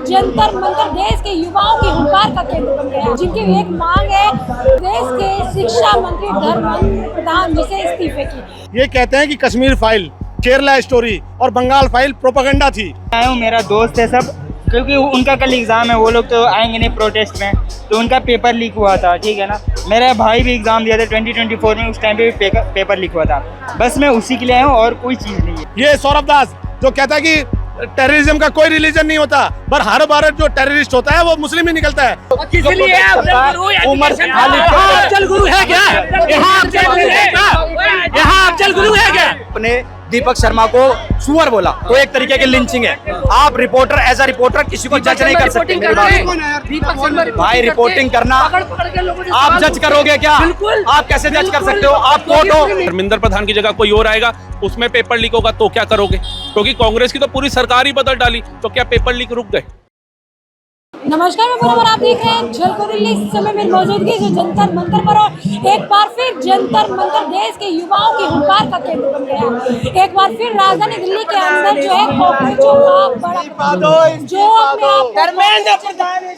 जंतर मंतर देश के युवाओं की हुंकार का केंद्र बन गया, जिनकी एक मांग है देश के शिक्षा मंत्री धर्मेंद्र प्रधान जी से इस्तीफे की। ये कहते हैं कि कश्मीर फाइल, केरला स्टोरी और बंगाल फाइल प्रोपेगेंडा थी। आया हूँ, मेरा दोस्त है सब, क्योंकि उनका कल एग्ज़ाम है, वो लोग तो आएंगे नहीं प्रोटेस्ट में, तो उनका पेपर लीक हुआ था, ठीक है ना। मेरा भाई भी एग्ज़ाम दिया था 2024 में, उस टाइम पे भी पेपर लीक हुआ था। बस मैं उसी के लिए आया हूँ और कोई चीज़ नहीं है। ये सौरभ दास जो कहता है कि टेररिज्म का कोई रिलीजन नहीं होता, पर हर बार जो टेररिस्ट होता है वो मुस्लिम ही निकलता है। उमर अफजल गुरु है क्या? यहाँ अफजल गुरु है क्या? यहाँ अफजल गुरु है क्या? अपने दीपक शर्मा को सुअर बोला तो एक तरीके की लिंचिंग है। आप रिपोर्टर, एज अ रिपोर्टर किसी को जज नहीं कर सकते। भाई रिपोर्टिंग करना, आप जज करोगे क्या? आप कैसे जज कर सकते हो? आप कोर्ट हो। धर्मेंद्र प्रधान की जगह कोई और आएगा, उसमें पेपर लीक होगा तो क्या करोगे? क्योंकि कांग्रेस की तो पूरी सरकार ही बदल डाली, तो क्या पेपर लीक रुक गए? नमस्कार, मैं बराबर आप देख रहे हैं झलको दिल्ली। इस समय मेरी मौजूदगी जो जंतर मंतर पर, और एक बार फिर जंतर मंतर देश के युवाओं की हुंकार का केंद्र बन गया। एक बार फिर राजधानी दिल्ली के अंदर जो है कॉकरोचों का बड़ा,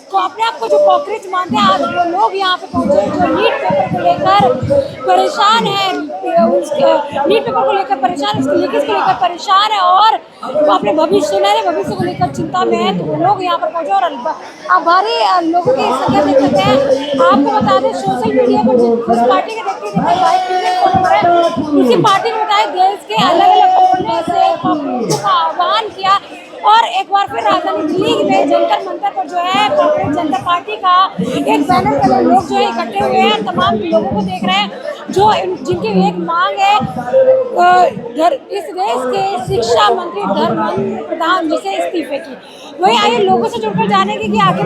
जो अपने आप को जो कॉकरोच मानते हैं, आज वो लोग यहाँ पे पहुंचे जो नीट पेपर को लेकर परेशान है, नीट पेपर को लेकर परेशान, उसके लीकेज को लेकर परेशान है और अपने भविष्य को लेकर चिंता में है। तो वो लोग यहाँ पर पहुंचे और आप भारी लोगों की संख्या देख सकते हैं। आपको बता दें, सोशल मीडिया पर जिस पार्टी के उसी पार्टी ने बताया देश के अलग अलग से का आह्वान किया और एक बार फिर राजधानी दिल्ली में जंतर मंतर पर जो है कांग्रेस जनता पार्टी का एक बैनर पर लोग जो है इकट्ठे हुए हैं। तमाम लोगों को देख रहे हैं जो जिनकी एक मांग है इस देश के शिक्षा मंत्री धर्मेंद्र प्रधान जी से इस्तीफे की। वही आइए लोगों से जुड़कर जानेंगे कि आखिर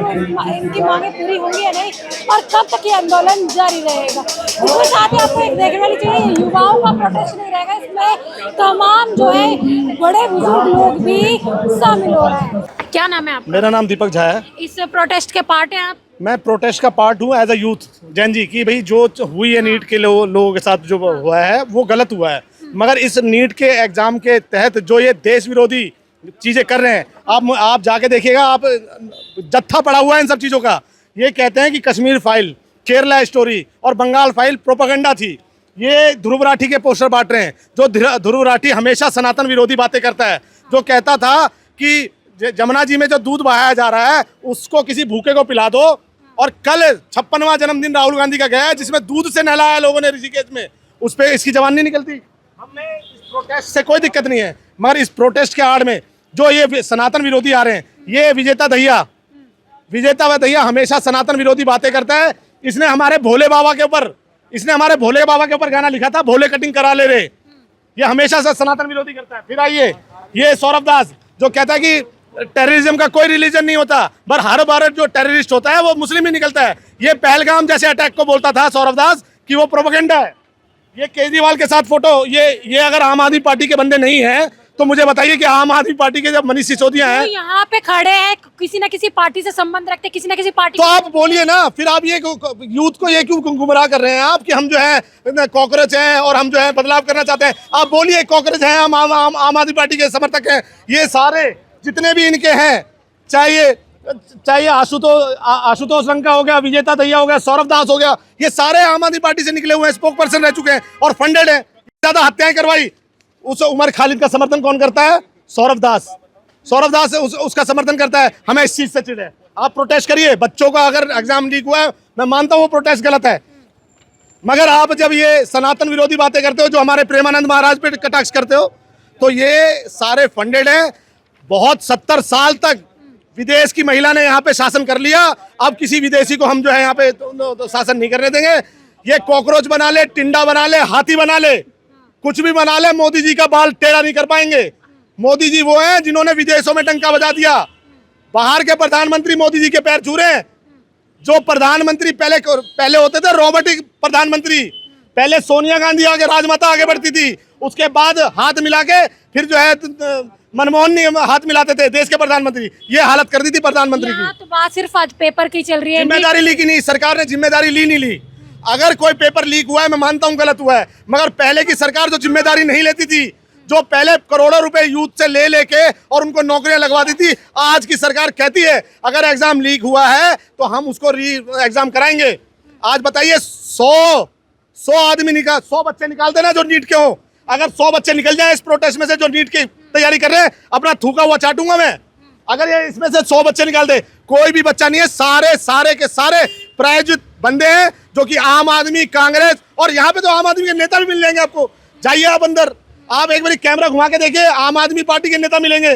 इनकी मांगें पूरी होंगी या नहीं और कब तक ये आंदोलन जारी रहेगा। इसके साथ ही आपको एक देखने वाली चीज़, युवाओं का प्रोटेस्ट नहीं रहेगा, इसमें तमाम जो है बड़े बुजुर्ग लोग भी शामिल हो रहे हैं। क्या नाम है आपका? मेरा नाम दीपक झा है। इस प्रोटेस्ट के पार्ट हैं आप? मैं प्रोटेस्ट का पार्ट हूँ as a youth Jain ji की। भाई जो हुई है नीट के लोगों के साथ जो हुआ है वो गलत हुआ है, मगर इस नीट के एग्जाम के तहत जो ये देश विरोधी चीज़ें कर रहे हैं, आप जाके देखिएगा, आप जत्था पड़ा हुआ है इन सब चीज़ों का। ये कहते हैं कि कश्मीर फाइल, केरला स्टोरी और बंगाल फाइल प्रोपेगेंडा थी। ये ध्रुव राठी के पोस्टर बांट रहे हैं। जो ध्रुव राठी हमेशा सनातन विरोधी बातें करता है, जो कहता था कि जमुना जी में जो दूध बहाया जा रहा है उसको किसी भूखे को पिला दो, और कल 56वां जन्मदिन राहुल गांधी का गया है जिसमें दूध से नहलाया लोगों ने ऋषिकेश में, उस पर इसकी जबान नहीं निकलती। हमें इस प्रोटेस्ट से कोई दिक्कत नहीं है, मगर इस प्रोटेस्ट के आड़ में जो ये सनातन विरोधी आ रहे हैं, ये विजेता दहिया हमेशा सनातन विरोधी बातें करता है। इसने हमारे भोले बाबा के ऊपर गाना लिखा था, भोले कटिंग करा ले रे। ये हमेशा से सनातन विरोधी करता है। फिर आइए ये सौरभ दास जो कहता है कि टेररिज्म का कोई रिलीजन नहीं होता, पर हर बार जो टेररिस्ट होता है वो मुस्लिम ही निकलता है। ये पहलगाम जैसे अटैक को बोलता था सौरभ दास कि वो प्रोपेगेंडा है। ये केजरीवाल के साथ फोटो, ये अगर आम आदमी पार्टी के बंदे नहीं हैं तो मुझे बताइए कि आम आदमी पार्टी के जब मनीष सिसोदिया हैं, तो यहाँ पे खड़े हैं, किसी ना किसी पार्टी से संबंध रखते हैं, किसी ना किसी पार्टी, तो आप बोलिए ना। फिर आप ये यूथ को ये क्यों गुमराह कर रहे हैं आप कि हम जो है कॉकरोच हैं और हम जो है बदलाव करना चाहते हैं? आप बोलिए कॉकरोच हैं, हम आम आदमी पार्टी के समर्थक हैं। ये सारे जितने भी इनके हैं, चाहे आशुतोष रंका हो गया, विजेता दहिया हो गया, सौरभ दास हो गया, ये सारे आम आदमी पार्टी से निकले हुए हैं, स्पोक पर्सन रह चुके हैं और फंडेड है। ज्यादा हत्याएं करवाई, उस उमर खालिद का समर्थन कौन करता है? सौरभ दास उसका समर्थन करता है। हमें इस चीज से चिढ़ है। आप प्रोटेस्ट करिए, बच्चों का अगर एग्जाम लीक हुआ है, मैं मानता हूँ वो प्रोटेस्ट गलत है, मगर आप जब ये सनातन विरोधी बातें करते हो, जो हमारे प्रेमानंद महाराज पे कटाक्ष करते हो, तो ये सारे फंडेड हैं। बहुत 70 साल तक विदेश की महिला ने यहाँ पे शासन कर लिया, अब किसी विदेशी को हम जो है यहाँ पे तो शासन नहीं करने देंगे। ये कॉकरोच बना ले, टिंडा बना ले, हाथी बना ले, कुछ भी बना ले, मोदी जी का बाल टेढ़ा नहीं कर पाएंगे। मोदी जी वो हैं जिन्होंने विदेशों में डंका बजा दिया। बाहर के प्रधानमंत्री मोदी जी के पैर छू रहे हैं। जो प्रधानमंत्री पहले होते थे रोबोटिक प्रधानमंत्री, पहले सोनिया गांधी आगे राजमाता आगे बढ़ती थी, उसके बाद हाथ मिला के फिर जो है मनमोहन नहीं हाथ मिलाते थे देश के प्रधानमंत्री। ये हालत कर दी थी प्रधानमंत्री की। तो बात सिर्फ आज पेपर की चल रही है, जिम्मेदारी ली कि नहीं? सरकार ने जिम्मेदारी ली नहीं ली? अगर कोई पेपर लीक हुआ है मैं मानता हूं गलत हुआ है, मगर पहले की सरकार जो जिम्मेदारी नहीं लेती थी, जो पहले करोड़ों रुपए यूथ से ले लेके और उनको नौकरियां लगवा दी थी, आज की सरकार कहती है अगर एग्जाम लीक हुआ है तो हम उसको री एग्जाम कराएंगे। आज बताइए 100 आदमी 100 बच्चे निकाल देना जो नीट के हो। अगर 100 बच्चे निकल जाए इस प्रोटेस्ट में से जो नीट की तैयारी कर रहे हैं, अपना थूका हुआ चाटूंगा मैं। अगर ये इसमें से 100 बच्चे निकाल दे, कोई भी बच्चा नहीं है, सारे के सारे प्रायोजित बंदे हैं जो कि आम आदमी, कांग्रेस, और यहाँ पे तो आम आदमी के नेता भी मिल जाएंगे आपको। जाइए आप अंदर, आप एक बार कैमरा घुमा के देखिए, आम आदमी पार्टी के नेता मिलेंगे।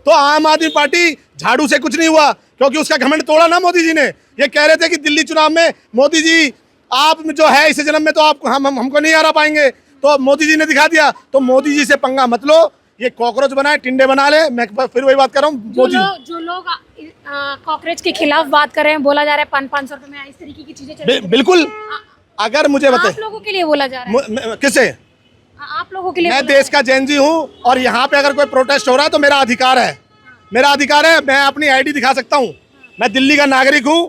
तो आम आदमी पार्टी झाड़ू से कुछ नहीं हुआ, क्योंकि उसका घमंड तोड़ा ना मोदी जी ने। ये कह रहे थे कि दिल्ली चुनाव में मोदी जी आप जो है इस जन्म में तो आप हमको नहीं हरा पाएंगे, तो मोदी जी ने दिखा दिया। तो मोदी जी से पंगा मत लो, ये कॉकरोच बनाए, टिंडे बना ले। मैं फिर वही बात कर रहा हूँ, जो लोग कॉकरोच के खिलाफ बात कर रहे हैं, बोला जा रहा है 500 रुपए में इस तरीके की चीजें चल रही हैं। बिल्कुल। अगर मुझे बताए, आप लोगों के लिए बोला जा रहा है, किसे? आप लोगों के लिए। मैं देश का जेनजी हूँ और यहाँ पे अगर कोई प्रोटेस्ट हो रहा है तो मेरा अधिकार है, मेरा अधिकार है। मैं अपनी आईडी दिखा सकता हूँ, मैं दिल्ली का नागरिक हूँ।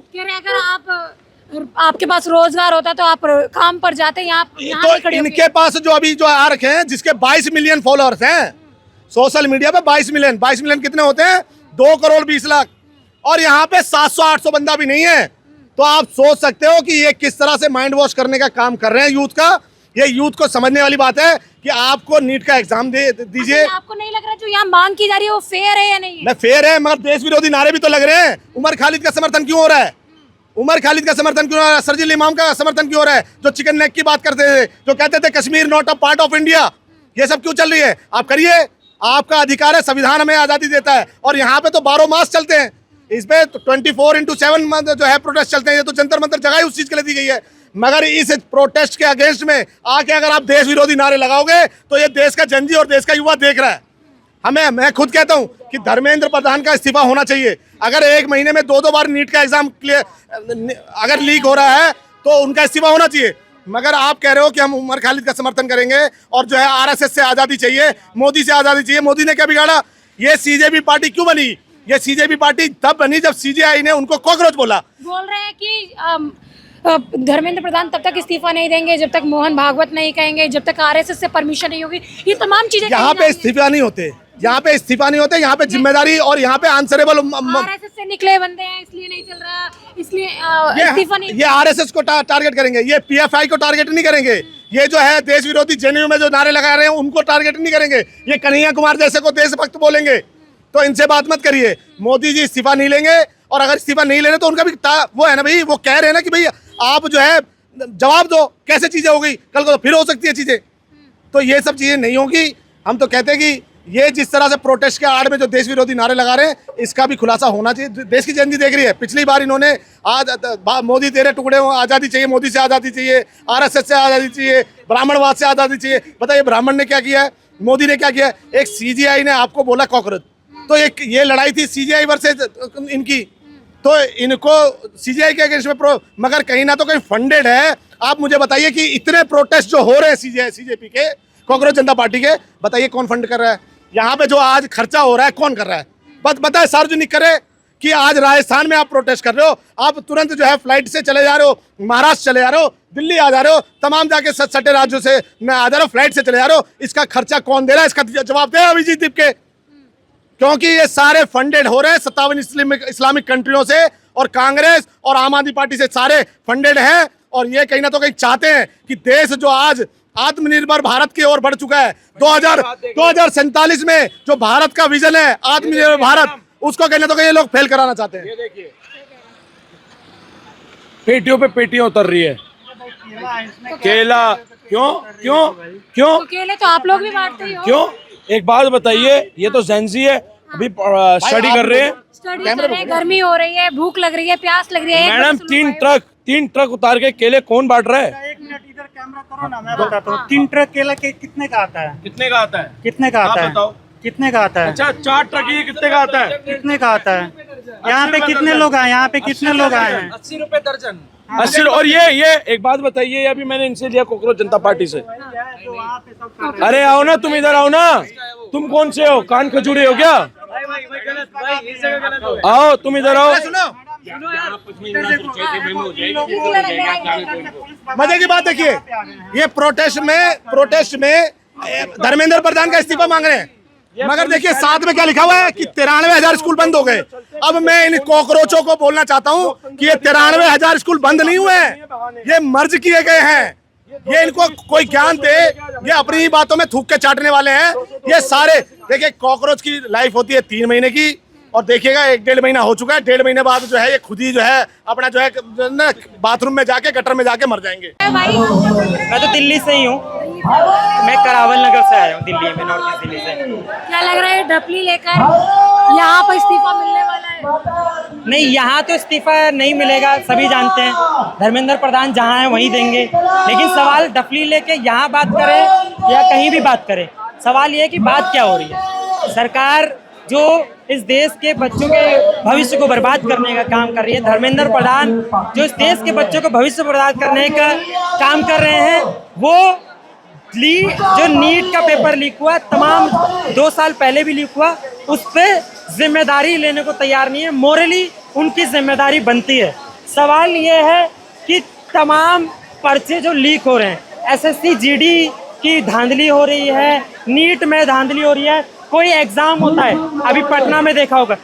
अगर आपके पास रोजगार होता तो आप काम पर जाते। यहाँ तो इनके पास जो अभी जो आ रखे हैं, जिसके 22 मिलियन फॉलोअर्स हैं सोशल मीडिया पे, 22 मिलियन कितने होते हैं? 2 करोड़ 20 लाख। और यहाँ पे 700-800 बंदा भी नहीं है। तो आप सोच सकते हो कि ये किस तरह से माइंड वॉश करने का काम कर रहे हैं यूथ का। ये यूथ को समझने वाली बात है कि आपको नीट का एग्जाम दीजिए। आपको नहीं लग रहा जो यहाँ मांग की जा रही है वो फेयर है या नहीं है? मैं फेयर है, मगर देश विरोधी नारे भी तो लग रहे हैं। उमर खालिद का समर्थन क्यों हो रहा है? उमर खालिद का समर्थन क्यों हो रहा है? सरजील इमाम का समर्थन क्यों हो रहा है? जो चिकन नेक की बात करते थे, जो कहते थे Kashmir not a part of India, ये सब क्यों चल रही है? आप करिए, आपका अधिकार है, संविधान हमें आजादी देता है। और यहाँ पे तो 12 मास चलते हैं, इस पे 24/7 जो है प्रोटेस्ट चलते हैं। ये तो जंतर मंतर जगह ही उस चीज के लिए दी गई है। मगर इस प्रोटेस्ट के अगेंस्ट में आके अगर आप देश विरोधी नारे लगाओगे तो ये देश का जनजी और देश का युवा देख रहा है। मैं खुद कहता हूं कि धर्मेंद्र प्रधान का इस्तीफा होना चाहिए। अगर 1 महीने में 2 बार नीट का एग्जाम अगर लीक हो रहा है तो उनका इस्तीफा होना चाहिए। मगर आप कह रहे हो कि हम उमर खालिद का समर्थन करेंगे और जो है आरएसएस से आज़ादी चाहिए, मोदी से आज़ादी चाहिए। मोदी ने क्या बिगाड़ा? ये सीजेपी पार्टी क्यों बनी? ये सीजेपी पार्टी तब बनी जब सीजेआई ने उनको कॉकरोच बोला। बोल रहे हैं कि धर्मेंद्र प्रधान तब तक इस्तीफा नहीं देंगे जब तक मोहन भागवत नहीं कहेंगे, जब तक आरएसएस से परमिशन नहीं होगी। ये तमाम चीजें यहाँ पे इस्तीफा नहीं होते, यहाँ पे इस्तीफा नहीं होते, यहाँ पे जिम्मेदारी और यहाँ पे आंसरेबल। आरएसएस से निकले बंदे हैं इसलिए नहीं चल रहा, इसलिए इस्तीफा नहीं। ये आरएसएस को टारगेट करेंगे, ये पीएफआई को टारगेट नहीं करेंगे। ये जो है देश विरोधी जेएनयू में जो नारे लगा रहे हैं उनको टारगेट नहीं करेंगे। ये कन्हैया कुमार जैसे को देशभक्त बोलेंगे, तो इनसे बात मत करिए। मोदी जी इस्तीफा नहीं लेंगे, और अगर इस्तीफा नहीं लेने तो उनका भी वो है ना भाई, वो कह रहे हैं ना कि भाई आप जो है जवाब दो, कैसे चीजें हो गई, कल को तो फिर हो सकती है चीजें। तो ये सब चीजें नहीं होगी। हम तो कहते हैं कि ये जिस तरह से प्रोटेस्ट के आड़ में जो देश विरोधी नारे लगा रहे हैं, इसका भी खुलासा होना चाहिए। देश की जनता देख रही है। पिछली बार इन्होंने आज मोदी तेरे टुकड़े हो, आज़ादी चाहिए, मोदी से आज़ादी चाहिए, आरएसएस से आज़ादी चाहिए, ब्राह्मणवाद से आज़ादी चाहिए। बताइए ब्राह्मण ने क्या किया है, मोदी ने क्या किया है? एक सीजीआई ने आपको बोला कॉकरोच, तो एक ये लड़ाई थी सीजीआई वर्सेस इनकी, तो इनको सीजीआई के अगेंस्ट में मगर कहीं ना तो कहीं फंडेड है। आप मुझे बताइए कि इतने प्रोटेस्ट जो हो रहे हैं सीजेपी के, कांग्रेस जनता पार्टी के, बताइए कौन फंड कर रहा है? यहाँ पे जो आज खर्चा हो रहा है कौन कर रहा है? बताए सार्वजनिक करे कि आज राजस्थान में आप प्रोटेस्ट कर रहे हो, आप तुरंत जो है फ्लाइट से चले जा रहे हो, महाराष्ट्र चले जा रहे हो, दिल्ली आ जा रहे हो, तमाम जाके सटे राज्यों से मैं आ जा रहा हूँ, फ्लाइट से चले जा रहे हो। इसका खर्चा कौन दे रहा है? इसका जवाब दे अभिजीत दीप के, क्योंकि ये सारे फंडेड हो रहे हैं 57 इस्लामिक कंट्रियों से, और कांग्रेस और आम आदमी पार्टी से सारे फंडेड हैं। और ये कहीं ना तो कहीं चाहते हैं कि देश जो आज आत्मनिर्भर भारत की ओर बढ़ चुका है, 2047 में जो भारत का विजन है आत्मनिर्भर भारत, उसको कहीं ना तो कहीं ये लोग फेल कराना चाहते हैं। ये देखिए पेटियों पे पेटियां उतर रही है, केला क्यों क्यों क्यों? तो केले तो आप लोग भी बांटते ही हो। क्यों? एक बात बताइए, ये तो जेंजी है, अभी स्टडी कर रहे हैं, स्टडी कर रहे हैं, गर्मी हो रही है, भूख लग रही है, प्यास लग रही है। मैडम 3 ट्रक उतार के केले कौन बांट रहा है? 1 मिनट इधर कैमरा करो ना, मैं बताता हूँ। 3 ट्रक केला के कितने का आता है? कितने का आता है? कितने का आता है? बताओ। कितने का आता है? अच्छा 4 ट्रक ये कितने का आता है? कितने का आता है? यहाँ पे कितने लोग आए? यहाँ पे कितने लोग आए हैं? 80 रुपए दर्जन। 80। और ये एक बात बताइए, अभी मैंने इनसे लिया कॉकरोच जनता पार्टी से। अरे आओ ना, तुम इधर आओ ना। तुम कौन से हो? कान खजूरे हो क्या? आओ तुम इधर आओ। मजे की बात देखिए, ये प्रोटेस्ट में धर्मेंद्र प्रधान का इस्तीफा मांग रहे हैं, मगर देखिए साथ में क्या लिखा हुआ है कि 93,000 स्कूल बंद हो गए। अब मैं इन कॉकरोचों को बोलना चाहता हूं कि ये 93,000 स्कूल बंद नहीं हुए हैं, ये मर्ज किए गए हैं। ये इनको कोई ज्ञान दे, ये अपनी ही बातों में थूक के चाटने वाले हैं। ये सारे देखिए, कॉकरोच की लाइफ होती है 3 महीने की, और देखिएगा 1-1.5 महीना हो चुका है। 1.5 महीने बाद जो है ये खुद ही जो है अपना जो है ना बाथरूम में जाके गटर में जाके मर जाएंगे। भाई मैं तो दिल्ली से ही हूँ, मैं करावल नगर से आया हूँ दिल्ली में, नॉर्थ ईस्ट दिल्ली से। क्या लग रहा है ढपली लेकर यहाँ पर इस्तीफा मिलने वाला है? नहीं, यहाँ तो इस्तीफा नहीं मिलेगा, सभी जानते हैं। धर्मेंद्र प्रधान जहाँ है वहीं देंगे, लेकिन सवाल डफली लेके यहाँ बात करें या कहीं भी बात करें, सवाल ये है कि बात क्या हो रही है। सरकार जो इस देश के बच्चों के भविष्य को बर्बाद करने का काम कर रही है, धर्मेंद्र प्रधान जो इस देश के बच्चों को भविष्य बर्बाद करने का काम कर रहे हैं, वो जो नीट का पेपर लीक हुआ, तमाम 2 साल पहले भी लीक हुआ, उस पर जिम्मेदारी लेने को तैयार नहीं है। मोरली उनकी जिम्मेदारी बनती है। सवाल ये है कि तमाम पर्चे जो लीक हो रहे हैं, एसएससी जीडी की धांधली हो रही है, नीट में धांधली हो रही है। कोई एग्जाम होता है, अभी पटना में देखा होगा,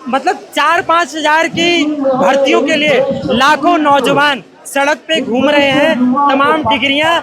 मतलब 4-5 हज़ार की भर्तियों के लिए लाखों नौजवान सड़क पे घूम रहे हैं। तमाम डिग्रियां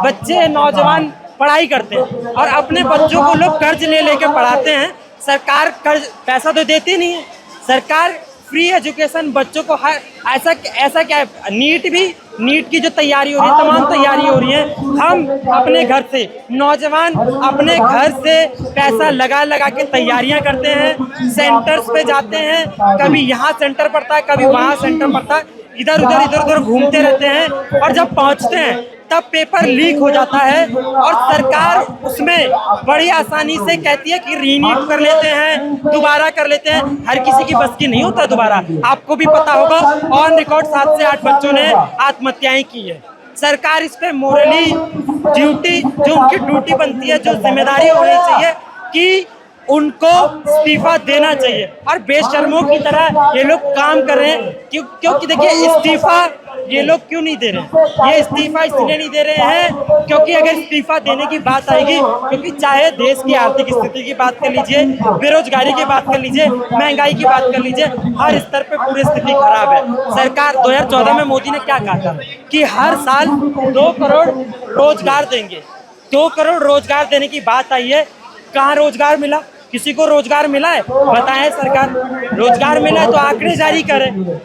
बच्चे नौजवान पढ़ाई करते हैं और अपने बच्चों को लोग कर्ज ले लेके पढ़ाते हैं। सरकार कर्ज पैसा तो देती नहीं है। सरकार फ्री एजुकेशन बच्चों को हर ऐसा क्या है, नीट की जो तैयारी हो रही है, तमाम तैयारी हो रही है। हम अपने घर से नौजवान अपने घर से पैसा लगा लगा के तैयारियां करते हैं, सेंटर्स पे जाते हैं, कभी यहाँ सेंटर पड़ता है, कभी वहाँ सेंटर पड़ता है, इधर उधर घूमते रहते हैं, और जब पहुँचते हैं तब पेपर लीक हो जाता है और सरकार उसमें बड़ी आसानी से कहती है कि रीनीट कर लेते हैं, दोबारा कर लेते हैं। हर किसी की बस की नहीं होता दोबारा। आपको भी पता होगा, ऑन रिकॉर्ड 7 से 8 बच्चों ने आत्महत्याएं की है। सरकार इस पे मोरली ड्यूटी, जो उनकी ड्यूटी बनती है, जो जिम्मेदारी होनी चाहिए कि उनको इस्तीफा देना चाहिए, और बेशर्मों की तरह ये लोग काम कर रहे हैं। क्योंकि देखिए, इस्तीफा ये लोग क्यों नहीं दे रहे हैं? ये इस्तीफा इसलिए नहीं दे रहे हैं क्योंकि अगर इस्तीफा देने की बात आएगी, क्योंकि चाहे देश की आर्थिक स्थिति की बात कर लीजिए, बेरोजगारी की बात कर लीजिए, महंगाई की बात कर लीजिए, हर स्तर पे पूरी स्थिति खराब है। सरकार 2014 में मोदी ने क्या कहा था कि हर साल 2 करोड़ रोजगार देंगे। 2 करोड़ रोजगार देने की बात आई है, कहाँ रोजगार मिला? किसी को रोजगार मिला है? बताएं सरकार, रोजगार मिला है तो आंकड़े जारी करें।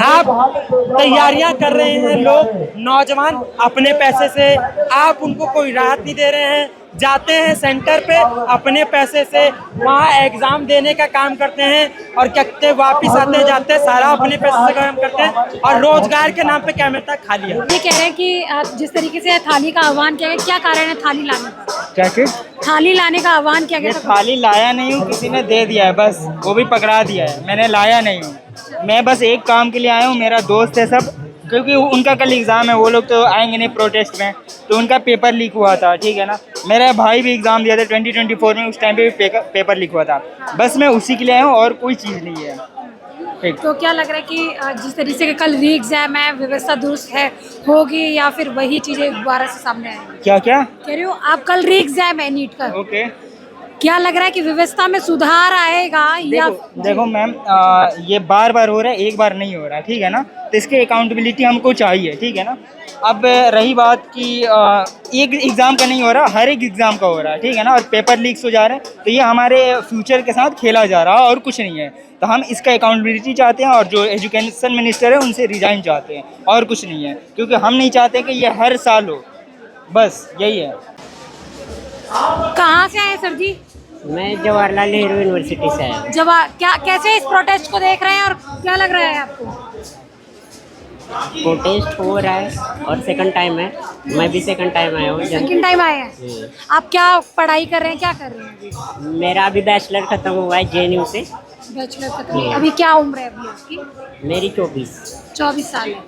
आप तैयारियां कर रहे हैं, लोग नौजवान अपने पैसे से, आप उनको कोई राहत नहीं दे रहे हैं। जाते हैं सेंटर पे अपने पैसे से, वहाँ एग्जाम देने का काम करते हैं और क्या वापिस आते जाते हैं, सारा अपने पैसे से काम करते हैं, और रोजगार के नाम पे क्या मिलता है? खाली है। ये कह रहे हैं कि आप जिस तरीके से थाली का आह्वान किया गया, क्या कारण है थाली लाने का? क्या चीज? थाली लाने का आह्वान किया गया। थाली लाया नहीं हूँ, किसी ने दे दिया है, बस वो भी पकड़ा दिया है, मैंने लाया नहीं हूँ। मैं बस एक काम के लिए आया हूँ, मेरा दोस्त है सब, क्योंकि उनका कल एग्ज़ाम है, वो लोग तो आएंगे नहीं प्रोटेस्ट में, तो उनका पेपर लीक हुआ था, ठीक है ना। मेरा भाई भी एग्ज़ाम दिया था 2024 में, उस टाइम पे भी पेपर लीक हुआ था। बस मैं उसी के लिए आया हूँ, और कोई चीज़ नहीं है। ठीक। तो क्या लग रहा है कि जिस तरीके से कल री एग्जाम है, व्यवस्था दुरुस्त है होगी, या फिर वही चीज़ें दोबारा से सामने आएंगी? क्या क्या कह रही हो आप, कल री एग्जाम है नीट का, ओके। क्या लग रहा है कि व्यवस्था में सुधार आएगा? या देखो मैम, ये बार बार हो रहा है, एक बार नहीं हो रहा है, ठीक है ना। तो इसकी अकाउंटेबिलिटी हमको चाहिए, ठीक है ना। अब रही बात कि एक एग्ज़ाम का नहीं हो रहा, हर एक एग्ज़ाम का हो रहा है, ठीक है ना, और पेपर लीक्स हो जा रहे हैं, तो ये हमारे फ्यूचर के साथ खेला जा रहा है और कुछ नहीं है। तो हम इसका अकाउंटेबिलिटी चाहते हैं, और जो एजुकेशन मिनिस्टर है उनसे रिजाइन चाहते हैं, और कुछ नहीं है, क्योंकि हम नहीं चाहते कि ये हर साल हो, बस यही है। कहाँ से आए सर जी? मैं जवाहरलाल नेहरू यूनिवर्सिटी से आया हूँ। क्या कैसे इस प्रोटेस्ट को देख रहे हैं और क्या लग रहा है आपको? प्रोटेस्ट हो रहा है और सेकंड टाइम है, मैं भी सेकंड टाइम आया हूँ। सेकंड टाइम आए हैं आप? क्या पढ़ाई कर रहे हैं, क्या कर रहे हैं? मेरा अभी बैचलर खत्म हुआ है JNU से। बैचलर खत्म। अभी क्या उम्र है अभी आपकी? मेरी 24 साल है।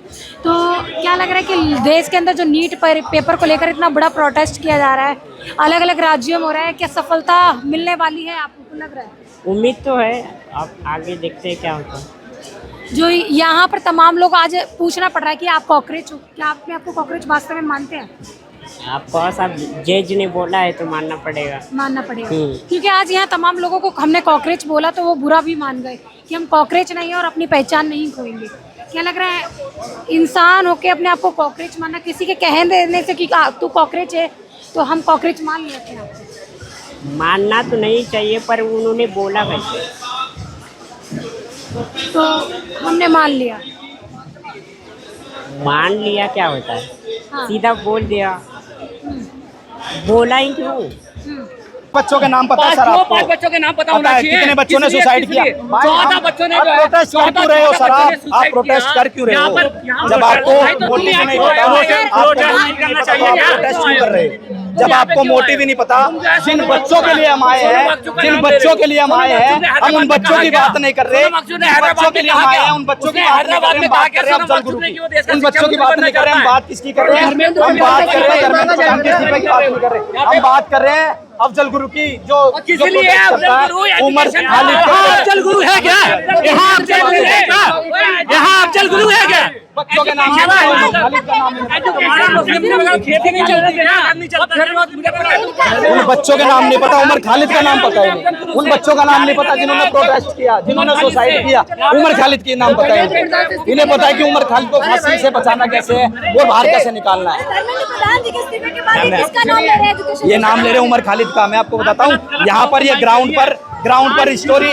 तो क्या लग रहा है कि देश के अंदर जो नीट पेपर को लेकर इतना बड़ा प्रोटेस्ट किया जा रहा है, अलग अलग राज्यों में हो रहा है, क्या सफलता मिलने वाली है आपको लग रहा है? उम्मीद तो है, अब आगे देखते हैं क्या होता है। जो यहाँ पर तमाम लोग आज पूछना पड़ रहा है कि आप कॉकरोच हो, क्या आपको कॉकरोच वास्तव में मानते हैं? आपको सब जज ने बोला है तो मानना पड़ेगा। मानना पड़ेगा क्योंकि आज यहाँ तमाम लोगों को हमने कॉकरोच बोला तो वो बुरा भी मान गए कि हम कॉकरोच नहीं है और अपनी पहचान नहीं खोएंगे। क्या लग रहा है इंसान होके अपने आप को कॉकरोच मानना, किसी के कह देने से कि तू कॉकरोच है तो हम कॉकरोच मान लेते हैं आपको? मानना तो नहीं चाहिए पर उन्होंने बोला वैसे तो हमने मान लिया। मान लिया क्या होता है? हाँ। सीधा बोल दिया, बोला ही क्यों? बच्चों के नाम पता है सर आपको? 5 बच्चों के नाम पता होना पता है चाहिए। कितने बच्चों ने सुसाइड किया? 14 बच्चों ने प्रोटेस्ट कर क्यों रहे हो सर आप प्रोटेस्ट कर क्यों रहे हो? जब आपको मोटिव नहीं पता, प्रोटेस्ट क्यों कर रहे हो? जब आपको मोटिव ही नहीं पता, जिन बच्चों के लिए हम आए हैं, जिन बच्चों के लिए हम आए हैं, हम उन बच्चों की बात नहीं कर रहे। जिन बच्चों के लिए हम आए हैं उन बच्चों की बात नहीं कर रहे, हम बात कर रहे हैं अफजल गुरु की। उन बच्चों की बात नहीं कर रहे, हम बात किसकी कर रहे हैं? हम बात कर रहे हैं धर्मेंद्र प्रधान के इस्तीफे की बात नहीं कर रहे, हम बात कर रहे हैं अफजल गुरु की जो प्रोटेस्ट करता है। उमर खालिद अफजल गुरु है क्या? यहाँ अफजल गुरु है क्या? यहाँ अफजल गुरु है क्या? बच्चों के नाम उन बच्चों के नाम नहीं पता, उमर खालिद का नाम पता है। उन बच्चों का नाम नहीं पता जिन्होंने प्रोटेस्ट किया, जिन्होंने सुसाइड किया। उमर खालिद के नाम पता है, इन्हें पता है कि उमर खालिद को फांसी से बचाना कैसे है, वो बाहर कैसे निकालना है। ये नाम ले रहे उमर खालिद का। मैं आपको बताता हूँ यहाँ पर ये ग्राउंड पर स्टोरी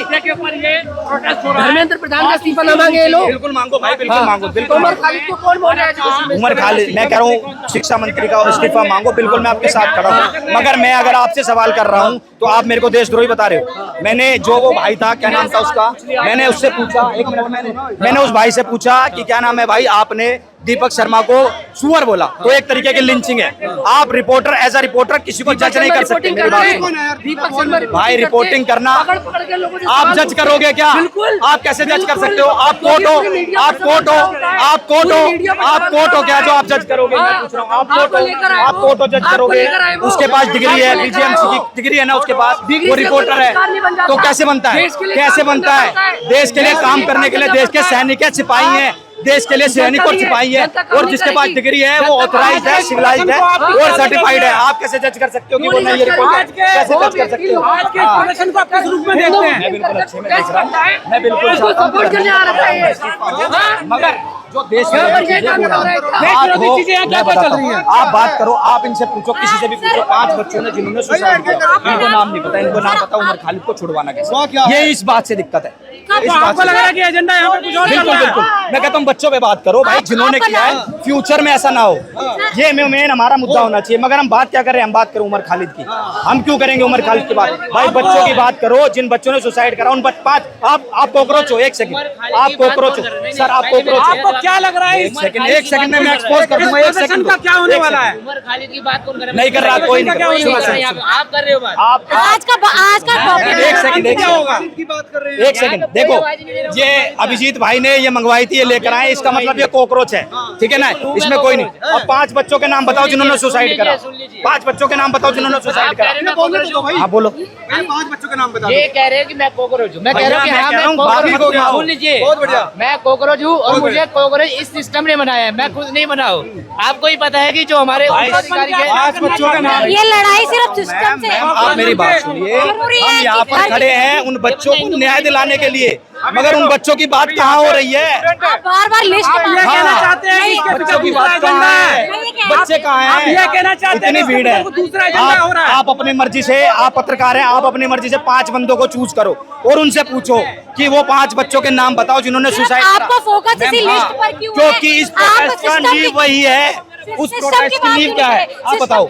धर्मेंद्र प्रधान का इस्तीफा ना मांगे ये लोग? बिल्कुल मांगो भाई, बिल्कुल मांगो, बिल्कुल उमर खालिद को कौन बोल रहा है? उमर खालिद, मैं कह रहा हूँ शिक्षा मंत्री का इस्तीफा मांगो, बिल्कुल मैं आपके साथ खड़ा हूँ। मगर मैं अगर आपसे सवाल कर रहा हूँ तो आप मेरे को देशद्रोही बता रहे हो। मैंने जो वो भाई था, क्या नाम था उसका, मैंने उससे पूछा, एक मिनट, मैंने उस भाई से पूछा कि क्या नाम है भाई, आपने दीपक शर्मा को सुअर बोला तो एक तरीके की लिंचिंग है। आप रिपोर्टर, एज अ रिपोर्टर किसी को जज नहीं कर सकते। मेरी बात सुनो भाई, रिपोर्टिंग करना आप जज करोगे क्या? आप कैसे जज कर सकते हो? आप कोर्ट हो, आप कोर्ट हो, आप कोर्ट हो, आप कोर्ट हो क्या जो आप जज करोगे? मैं पूछ रहा हूँ, आप कोर्ट हो, आप कोर्ट हो जज करोगे? उसके पास डिग्री है, बीजीएमसी की डिग्री है ना उसके पास, वो रिपोर्टर है, तो कैसे बनता है? कैसे बनता है? देश के लिए काम करने के लिए देश के सैनिक है, सिपाही हैं, देश के लिए सैनिक और सिपाही है, और जिसके पास डिग्री है वो ऑथराइज्ड है, सिविलाइज्ड है और सर्टिफाइड है। आप कैसे जज कर सकते हो कि वो नहीं है रिपोर्टर? कैसे जज कर सकते हो? आज के प्रदर्शन को आप किस रूप में देखते हैं? मैं बिल्कुल अच्छे में देख रहा हूं, मैं बिल्कुल सपोर्ट करने आ रहा है, मगर जो देश में आप बात करो, आप इनसे पूछो, किसी से भी पूछो, 5 बच्चों ने जिन्होंने सुसाइड किया, इनको नाम नहीं पता, इनको नाम पता उमर खालिद को छुड़वाना कैसे? ये इस बात से दिक्कत है। आपको लग रहा है कि एजेंडा यहाँ पे कुछ और चल बिल्कुल रहा है? बिल्कुल, मैं कहता हूँ बच्चों पे बात करो भाई, जिन्होंने किया है, फ्यूचर में ऐसा ना हो। ये मेन हमारा मुद्दा होना चाहिए। मगर हम बात क्या कर रहे हैं? हम बात करें उमर खालिद की। हम क्यों करेंगे उमर खालिद की बात? भाई बच्चों की बात करो, जिन बच्चों ने सुसाइड करा, उन 5 आप कॉकरोच हो। एक सेकंड, आप कॉकरोच हो सर, आप कॉकरोच हो। आपको क्या लग रहा है? एक सेकंड में मैं एक्सपोज कर दूंगा। एक सेकंड का क्या होने वाला है? उमर खालिद की बात कौन कर रहा है? नहीं कर रहा कोई, नहीं आप कर रहे हो बात। आप आज का एक सेकंड, एक सेकंड देखो, ये अभिजीत भाई ने ये मंगवाई थी, ये लेकर आए, इसका मतलब ये कॉकरोच है, ठीक है ना? इसमें कोई नहीं। अब 5 बच्चों के नाम बताओ जिन्होंने सुसाइड करा। 5 बच्चों के नाम बताओ जिन्होंने सुसाइड करा। हाँ बोलो, 5 बच्चों के नाम बताओ। ये कह रहे हैं कि मैं कॉकरोच हूँ। मैं कह रहा हूँ कि हाँ मैं कॉकरोच हूँ। सुन लीजिए, मैं कॉकरोच हूँ और मुझे कॉकरोच इस सिस्टम ने बनाया है, मैं खुद नहीं बना हूँ। आपको ही पता है कि जो हमारे अधिकारी है, 5 बच्चों का नाम, ये लड़ाई सिर्फ सिस्टम से है। आप मेरी बात सुनिए, हम यहाँ पर खड़े हैं उन बच्चों को न्याय दिलाने के लिए, मगर उन बच्चों की बात कहाँ हो रही है? बार लिस्ट चाहते हैं कि बच्चों की बात कहाँ है? बच्चे कहाँ हैं? ये कहना चाहते हैं इतनी भीड़ है। दूसरा एजेंडा हो रहा है। आप अपनी मर्जी से, आप पत्रकार हैं, आप अपनी मर्जी से 5 बंदों को चूज करो और उनसे पूछो कि वो 5 बच्चों के नाम बताओ जिन्होंने सुसाइड करा। आपको फोकस इसी लिस्ट पर क्यों है? क्योंकि इस प्रोटेस्ट का नींव वही है। उस प्रोटेस्ट की नींव क्या है? आप बताओ। आप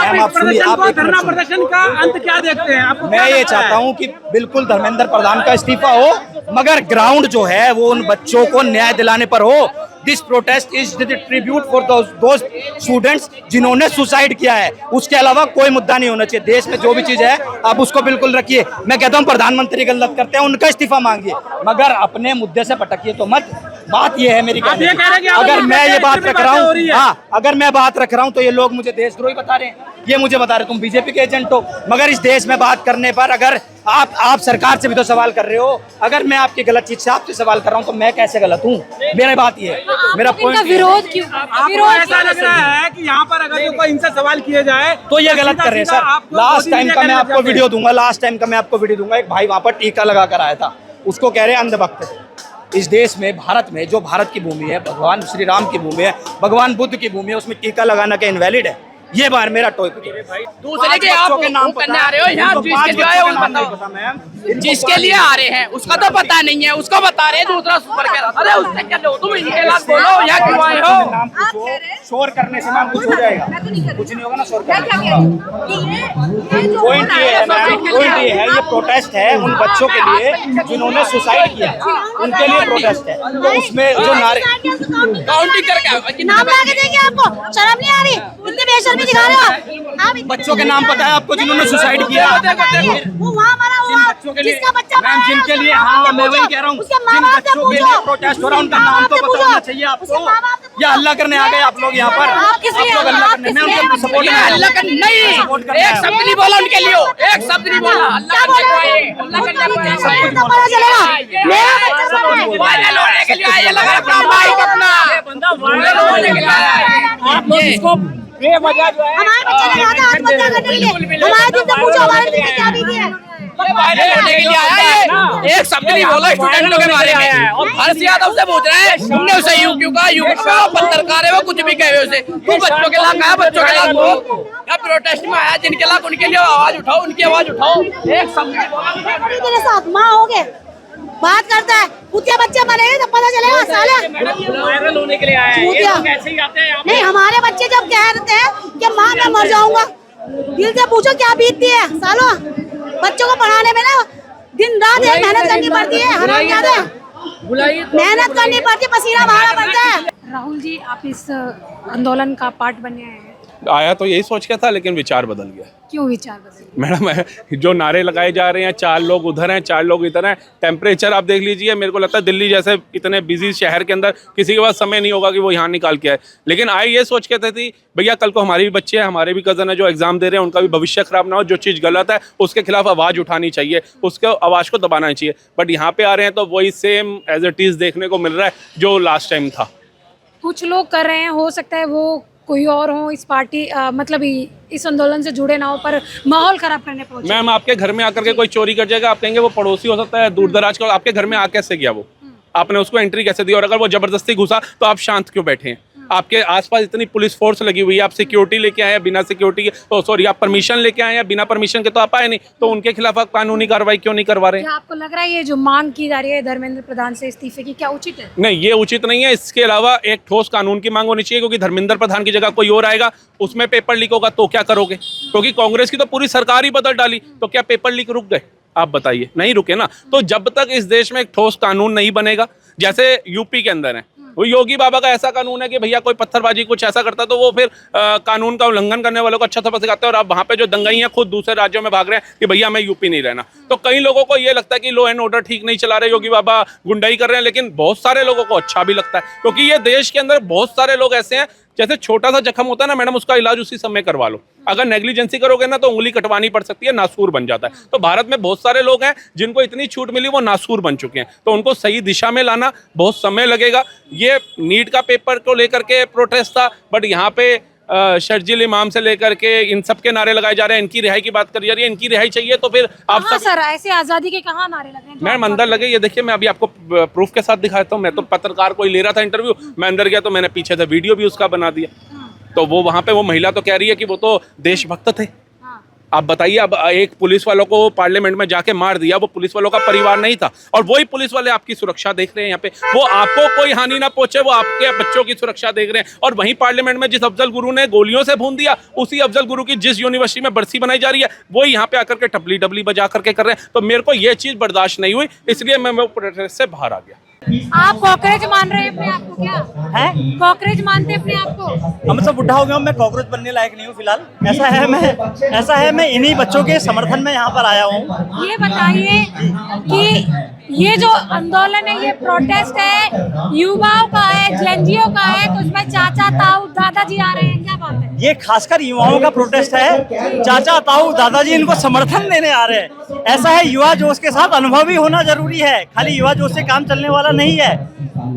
मैम, इस आप सुनिए, प्रदर्शन आप को, एक मिनट धरना सुनिए। प्रदर्शन का अंत क्या देखते हैं? आपको मैं ये चाहता हूं कि बिल्कुल धर्मेंद्र प्रधान का इस्तीफा हो, मगर ग्राउंड जो है वो उन बच्चों को न्याय दिलाने पर हो। This protest is the tribute for those students जिन्होंने सुसाइड किया है। उसके अलावा कोई मुद्दा नहीं होना चाहिए। देश में जो भी चीज है आप उसको बिल्कुल रखिए। मैं कहता हूं प्रधानमंत्री गलत करते हैं, उनका इस्तीफा मांगिए, मगर अपने मुद्दे से भटकिए तो मत। बात ये है मेरी आप ये कह रहे हैं कि अगर आप मैं ये बात इतनी रख रहा बातें हो रही हूँ, है। हाँ, अगर मैं बात रख रहा हूँ तो ये लोग मुझे देशद्रोही बता रहे हैं, ये मुझे बता रहे तुम बीजेपी के एजेंट हो। मगर इस देश में बात करने पर अगर आप सरकार से भी तो सवाल कर रहे हो, अगर मैं आपकी गलत चीज से आपसे सवाल कर रहा हूँ तो मैं कैसे गलत हूँ? मेरी बात ये है, मेरा पॉइंट विरोध क्यों? आपको ऐसा लग रहा है कि यहाँ पर अगर कोई इनसे सवाल किए जाए तो ये गलत कर रहे हैं सर। लास्ट टाइम का मैं आपको वीडियो दूंगा, लास्ट टाइम का मैं आपको वीडियो दूंगा। एक भाई वहां पर टीका लगा कर आया था, उसको कह रहे हैं अंधभक्त। इस देश में, भारत में, जो भारत की भूमि है, भगवान श्री राम की भूमि है, भगवान बुद्ध की भूमि है, उसमें टीका लगाना क्या इनवैलिड है? ये बार मेरा टॉपिक है। दूसरे के आप नाम करने आ रहे हो यहाँ, जिसके लिए आए हो बताओ, जिसके लिए आ रहे हैं उसका तो पता नहीं है, उसको बता रहे हैं दूसरा सुपर कह रहा। अरे उससे क्या लो, तुम इनके खिलाफ बोलो या क्यों आए हो? शोर करने से मैम कुछ हो जाएगा, कुछ नहीं होगा ना शोर करने से। पॉइंट ये है मैम, पॉइंट ये है, ये प्रोटेस्ट है उन बच्चों के लिए जिन्होंने सुसाइड किया, उनके लिए प्रोटेस्ट है। तो उसमें जो नारे काउंटिंग करके नाम ला के देंगे आपको, शर्म नहीं आ रही? इतने बेशर्मी दिखा रहे हो आप। बच्चों के नाम पता है आपको जिन्होंने सुसाइड किया? वो वहाँ मरा हुआ, जिसका बच्चा मैम जिनके लिए, हाँ मैं वही कह रहा हूँ, जिन बच्चों के लिए प्रोटेस्ट हो रहा है उनका नाम तो पता होना चाहिए आपको। या हल्ला करने आ गए आप लोग यहाँ पर? आप लोग हल्ला करने, मैं उनके सपोर्ट में हल्ला कर नहीं, एक शब्द नहीं बोला उनके लिए, एक शब्द नहीं बोला। हल्ला करने को आए, हल्ला करने को आए, पता चलेगा मेरा बच्चा सब है। वायरल होने के लिए आए, लगा अपना माइक अपना बंदा वायरल होने के लिए आया है। आप लोग इसको बेवजह जो है हमारे बच्चे ने कहा था आत्महत्या करने के लिए, हमारे दिन से पूछो हमारे दिन से क्या बीती है। वायरल होने के लिए आया है, एक शब्द नहीं बोला स्टूडेंटों के बारे में। और हर्ष यादव से पूछ रहे हैं, तुमने उसे यूं क्यों कहा? यूं क्यों? पत्रकार है वो, कुछ भी कहे उसे। तू बच्चों के लाख आया, बच्चों के लाख बोल। या प्रोटेस्ट में आया, जिनके लाख उनके लिए आवाज उठाओ, उनकी आवाज उठाओ। एक शब्द नहीं बोला। तेरे साथ माँ हो गए, बात करता है, कुत्ते बच्चे बनेंगे तो पता चलेगा साले। वायरल होने के लिए आए हैं, ये लोग ऐसे ही आते हैं। नहीं, हमारे बच्चे जब कह रहे हैं कि माँ मैं मर जाऊंगा, दिल से पूछो क्या बीतती है सालों। बच्चों को पढ़ाने में ना दिन रात मेहनत करनी पड़ती है, हराम ज्यादा मेहनत करनी पड़ती है, पसीना बहाना पड़ता है। राहुल जी, आप इस आंदोलन का पार्ट बने हैं? आया तो यही सोच के था, लेकिन विचार बदल गया। क्यों विचार बदल? मैडम जो नारे लगाए जा रहे हैं, 4 लोग उधर हैं, 4 लोग इधर हैं, टेम्परेचर आप देख लीजिए। मेरे को लगता है दिल्ली जैसे इतने बिजी शहर के अंदर किसी के पास समय नहीं होगा कि वो यहाँ निकाल के आए। लेकिन आए ये सोच के थी भैया कल को हमारे भी बच्चे हैं, हमारे भी कज़न है जो एग्जाम दे रहे हैं, उनका भी भविष्य खराब ना हो। जो चीज़ गलत है उसके खिलाफ आवाज़ उठानी चाहिए, उसके आवाज़ को दबाना चाहिए। बट यहाँ पे आ रहे हैं तो वही सेम एज इट इज़ देखने को मिल रहा है जो लास्ट टाइम था। कुछ लोग कर रहे हैं, हो सकता है वो कोई और हो इस पार्टी मतलब इस आंदोलन से जुड़े ना हो, पर माहौल खराब करने पहुंचे। मैम आपके घर में आकर के कोई चोरी कर जाएगा, आप कहेंगे वो पड़ोसी हो सकता है दूर दराज का, आपके घर में आ कैसे गया वो? आपने उसको एंट्री कैसे दी? और अगर वो जबरदस्ती घुसा तो आप शांत क्यों बैठे हैं? आपके आसपास इतनी पुलिस फोर्स लगी हुई है, आप सिक्योरिटी लेके आए हैं, बिना सिक्योरिटी के तो सॉरी आप परमिशन लेके आए हैं, बिना परमिशन के तो आप आए नहीं, तो उनके खिलाफ आप कानूनी कार्रवाई क्यों नहीं करवा रहे हैं? क्या आपको लग रहा है ये जो मांग की जा रही है धर्मेंद्र प्रधान से इस्तीफे की, क्या उचित है? नहीं, ये उचित नहीं है। इसके अलावा एक ठोस कानून की मांग होनी चाहिए, क्योंकि धर्मेंद्र प्रधान की जगह कोई और आएगा, उसमें पेपर लीक होगा तो क्या करोगे? क्योंकि कांग्रेस की तो पूरी सरकार ही बदल डाली, तो क्या पेपर लीक रुक गए? आप बताइए, नहीं रुके ना। तो जब तक इस देश में एक ठोस कानून नहीं बनेगा, जैसे यूपी के अंदर है, वो योगी बाबा का ऐसा कानून है कि भैया कोई पत्थरबाजी कुछ ऐसा करता तो वो फिर कानून का उल्लंघन करने वालों को अच्छा सबक सिखाते हैं। और अब वहाँ पे जो दंगाइयाँ खुद दूसरे राज्यों में भाग रहे हैं कि भैया मैं यूपी नहीं रहना। तो कई लोगों को ये लगता है कि लॉ एंड ऑर्डर ठीक नहीं चला रहे, योगी बाबा गुंडाई कर रहे हैं, लेकिन बहुत सारे लोगों को अच्छा भी लगता है, क्योंकि ये देश के अंदर बहुत सारे लोग ऐसे हैं, जैसे छोटा सा जख्म होता है ना मैडम, उसका इलाज उसी समय करवा लो। अगर नेग्लिजेंसी करोगे ना तो उंगली कटवानी पड़ सकती है, नासूर बन जाता है। तो भारत में बहुत सारे लोग हैं जिनको इतनी छूट मिली वो नासूर बन चुके हैं, तो उनको सही दिशा में लाना बहुत समय लगेगा। ये नीट का पेपर को लेकर के प्रोटेस्ट था, बट यहाँ पे शर्जील इमाम से लेकर के इन सब के नारे लगाए जा रहे हैं, इनकी रिहाई की बात करी जा रही है। इनकी रिहाई चाहिए तो फिर आप सब सर ऐसे आजादी के कहाँ नारे लगे हैं? मैम अंदर लगे, ये देखिए मैं अभी आपको प्रूफ के साथ दिखाता हूँ। मैं तो पत्रकार कोई ले रहा था इंटरव्यू, मैं अंदर गया तो मैंने पीछे से वीडियो भी उसका बना दिया। तो वो वहाँ पे वो महिला तो कह रही है कि वो तो देशभक्त थे। आप बताइए, अब एक पुलिस वालों को पार्लियामेंट में जाके मार दिया, वो पुलिस वालों का परिवार नहीं था, और वही पुलिस वाले आपकी सुरक्षा देख रहे हैं यहाँ पे, वो आपको कोई हानि ना पहुंचे, वो आपके बच्चों की सुरक्षा देख रहे हैं। और वहीं पार्लियामेंट में जिस अफजल गुरु ने गोलियों से भून दिया, उसी अफजल गुरु की जिस यूनिवर्सिटी में बरसी बनाई जा रही है, वो यहाँ पे आकर के टपली डबली बजा करके कर रहे हैं। तो मेरे को ये चीज बर्दाश्त नहीं हुई, इसलिए मैं वो प्रोटेस्ट से बाहर आ गया। आप कॉकरोच मान रहे हैं अपने आप को? क्या है कॉकरोच मानते हैं अपने आप को? हम सब बुढ़ा हो गया हूँ, मैं कॉकरोच बनने लायक नहीं हूँ फिलहाल। ऐसा है मैं इन्हीं बच्चों के समर्थन में यहाँ पर आया हूँ। ये बताइए कि ये जो आंदोलन है, ये प्रोटेस्ट है, युवाओं का है, जेएनजीओ का है, तो इसमें चाचा ताऊ दादाजी आ रहे हैं, क्या बात है? ये खासकर युवाओं का प्रोटेस्ट है। चाचा ताऊ दादाजी इनको समर्थन देने आ रहे हैं। ऐसा है, युवा जोश के साथ अनुभव भी होना जरूरी है, खाली युवा जोश से काम चलने वाला नहीं है।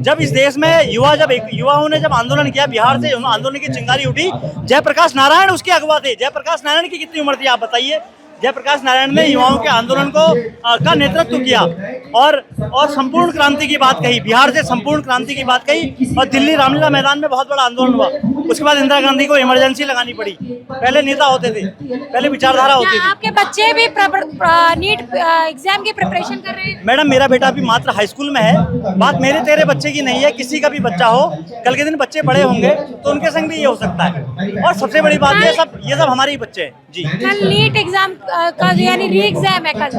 जब इस देश में युवाओं ने जब आंदोलन किया, बिहार से आंदोलन की चिंगारी उठी, जयप्रकाश नारायण उसके अगवा थे। जयप्रकाश नारायण की कितनी उम्र थी आप बताइए? जयप्रकाश नारायण ने युवाओं के आंदोलन का नेतृत्व किया और संपूर्ण क्रांति की बात कही, बिहार से संपूर्ण क्रांति की बात कही, और दिल्ली रामलीला मैदान में बहुत बड़ा आंदोलन हुआ। उसके बाद इंदिरा गांधी को इमरजेंसी लगानी पड़ी। पहले नेता होते थे, पहले विचारधारा होती थी। आपके बच्चे भी नीट एग्जाम की प्रिपरेशन कर रहे हैं? मैडम, मेरा बेटा अभी मात्र हाई स्कूल में है। बात मेरे तेरे बच्चे की नहीं है, किसी का भी बच्चा हो, कल के दिन बच्चे बड़े होंगे तो उनके संग भी ये हो सकता है। और सबसे बड़ी बात ये सब हमारे ही बच्चे हैं जी। कल नीट एग्जाम कल यानी री एग्जाम है कल,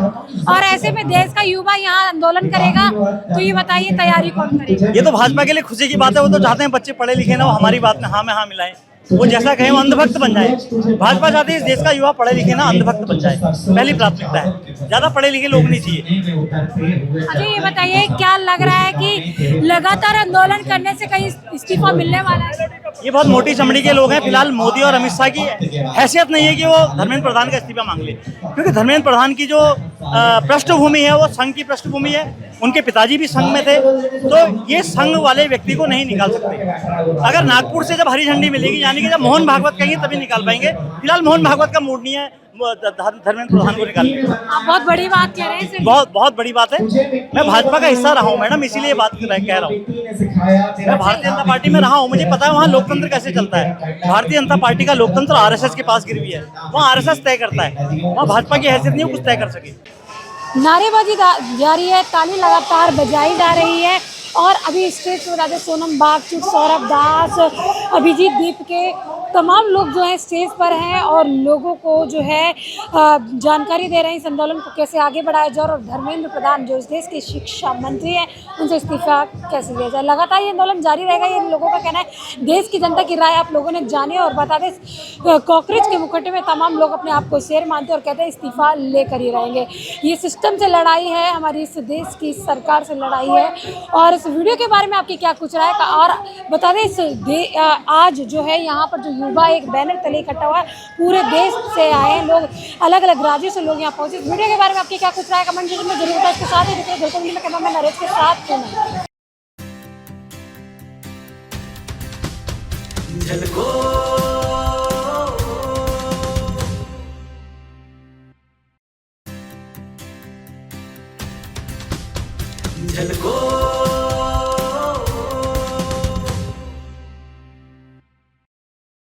और ऐसे में देश का युवा यहाँ आंदोलन करेगा, तो ये बताइए तैयारी कौन करेगा? ये तो भाजपा के लिए खुशी की बात है। वो तो चाहते हैं बच्चे पढ़े लिखे ना, वो हमारी बात में हाँ मिलाएं। वो जैसा कहें वो अंधभक्त बन जाए। भाजपा चाहती है इस देश का युवा पढ़े लिखे ना अंधभक्त बन जाए, पहली प्राथमिकता है। ज्यादा पढ़े लिखे लोग नहीं चाहिए। अच्छा ये बताइए, क्या लग रहा है कि लगातार आंदोलन करने से कहीं इस्तीफा मिलने वाला है? ये बहुत मोटी चमड़ी के लोग हैं। फिलहाल मोदी और अमित शाह की हैसियत नहीं है कि वो धर्मेंद्र प्रधान का इस्तीफा मांग ले, क्योंकि धर्मेंद्र प्रधान की जो पृष्ठभूमि है वो संघ की पृष्ठभूमि है। उनके पिताजी भी संघ में थे, तो ये संघ वाले व्यक्ति को नहीं निकाल सकते। अगर नागपुर से जब हरी झंडी मिलेगी, यानी कि जब मोहन भागवत कहेंगे तभी निकाल पाएंगे। फिलहाल मोहन भागवत का मूड नहीं है धर्मेंद्र प्रधान को निकालने का। आप बहुत बड़ी बात कह रहे हैं। बहुत बड़ी बात है। मैं भाजपा का हिस्सा रहा हूँ मैडम, इसीलिए बात कह रहा हूँ। मैं भारतीय जनता पार्टी में रहा हूँ, मुझे पता है वहाँ लोकतंत्र कैसे चलता है। भारतीय जनता पार्टी का लोकतंत्र आरएसएस के पास गिरवी है। वहाँ आरएसएस तय करता है, वहाँ भाजपा की हैसियत नहीं कुछ तय कर सके। नारेबाजी जारी है, ताली लगातार बजाई जा रही है, और अभी स्टेज पर राजा सोनम बागचुक, सौरभ दास, अभिजीत दीप के तमाम लोग जो है स्टेज पर हैं और लोगों को जो है जानकारी दे रहे हैं इस आंदोलन को कैसे आगे बढ़ाया जाए, और धर्मेंद्र प्रधान जो इस देश के शिक्षा मंत्री हैं उनसे इस्तीफा कैसे दिया जाए। लगातार ये आंदोलन जारी रहेगा, ये लोगों का कहना है। देश की जनता की राय आप लोगों ने जानी, और बता दें कॉकरोच के मुखौटे में तमाम लोग अपने आप को शेर मानते और कहते हैं इस्तीफा लेकर ही रहेंगे। ये सिस्टम से लड़ाई है, हमारी इस देश की सरकार से लड़ाई है। और इस वीडियो के बारे में आपकी क्या कुछ राय का, और बता दें आज जो है यहाँ पर जो युवा एक बैनर तले इकट्ठा हुआ है, पूरे देश से आए लोग, अलग अलग राज्यों से लोग यहाँ पहुंचे। इस वीडियो के बारे में आपकी क्या कुछ राय कमेंट सेक्शन में जरूर बताएं। इसके साथ ही देखिए मैं कैमरामैन नरेश के साथ झलको